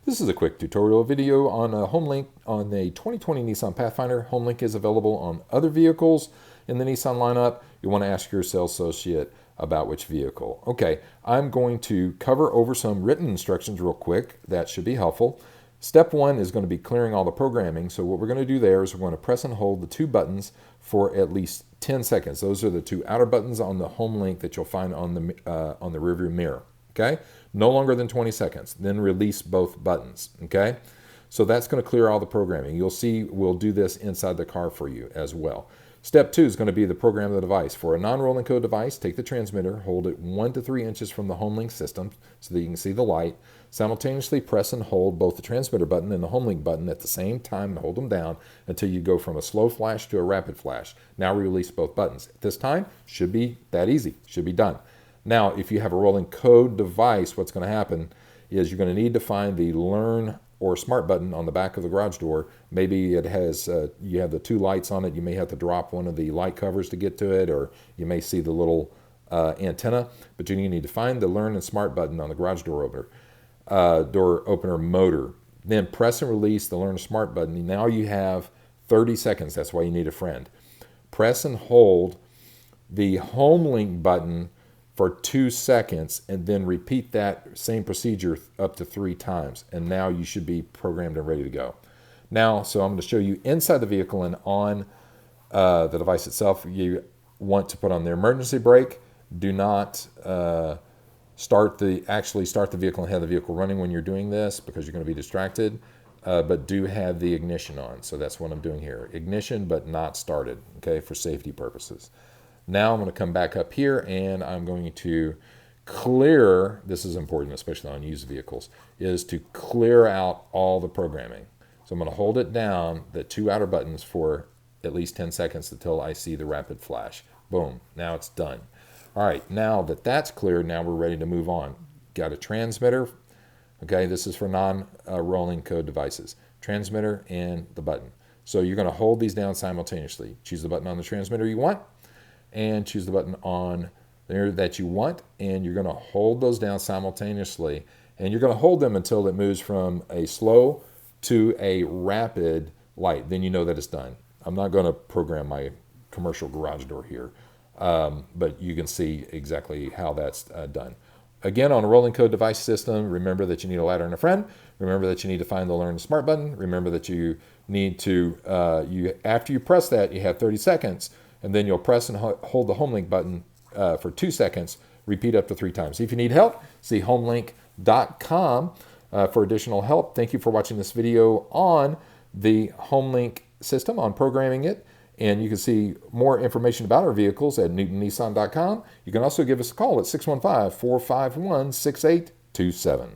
This is a quick tutorial video on a Homelink on a 2020 Nissan Pathfinder. Homelink is available on other vehicles in the Nissan lineup. You want to ask your sales associate about which vehicle. Okay, I'm going to cover over some written instructions real quick. That should be helpful. Step one is going to be clearing all the programming. So what we're going to do there is we're going to press and hold the two buttons for at least 10 seconds. Those are the two outer buttons on the Homelink that you'll find on the rearview mirror. Okay, no longer than 20 seconds. Then release both buttons. Okay, so that's going to clear all the programming. You'll see we'll do this inside the car for you as well. Step two is going to be the program of the device. For a non-rolling code device, take the transmitter, hold it 1 to 3 inches from the Homelink system so that you can see the light. Simultaneously press and hold both the transmitter button and the Homelink button at the same time and hold them down until you go from a slow flash to a rapid flash. Now release both buttons. At this time, should be that easy, should be done. Now, if you have a rolling code device, what's going to happen is you're going to need to find the Learn or Smart button on the back of the garage door. Maybe it has, you have the two lights on it. You may have to drop one of the light covers to get to it, or you may see the little antenna. But you need to find the Learn and Smart button on the garage door opener motor. Then press and release the Learn and Smart button. Now you have 30 seconds. That's why you need a friend. Press and hold the Homelink button for 2 seconds, and then repeat that same procedure up to 3 times. And now you should be programmed and ready to go. Now, so I'm going to show you inside the vehicle and on the device itself. You want to put on the emergency brake. Do not start the vehicle and have the vehicle running when you're doing this, because you're going to be distracted. But do have the ignition on. So that's what I'm doing here. Ignition, but not started, okay, for safety purposes. Now I'm going to come back up here and I'm going to clear, this is important, especially on used vehicles, is to clear out all the programming. So I'm going to hold it down, the two outer buttons, for at least 10 seconds until I see the rapid flash. Boom, now it's done. All right, now that that's cleared, now we're ready to move on. Got a transmitter. Okay, this is for non-rolling code devices. Transmitter and the button. So you're going to hold these down simultaneously. Choose the button on the transmitter you want, and choose the button on there that you want, and you're going to hold those down simultaneously, and you're going to hold them until it moves from a slow to a rapid light. Then you know that it's done. I'm not going to program my commercial garage door here, but you can see exactly how that's done. Again, on a rolling code device system, remember that you need a ladder and a friend. Remember that you need to find the Learn Smart button. Remember that you need to, after you press that, you have 30 seconds, and then you'll press and hold the Homelink button for 2 seconds. Repeat up to 3 times. If you need help, see homelink.com for additional help. Thank you for watching this video on the Homelink system, on programming it. And you can see more information about our vehicles at newtonnissan.com. You can also give us a call at 615-451-6827.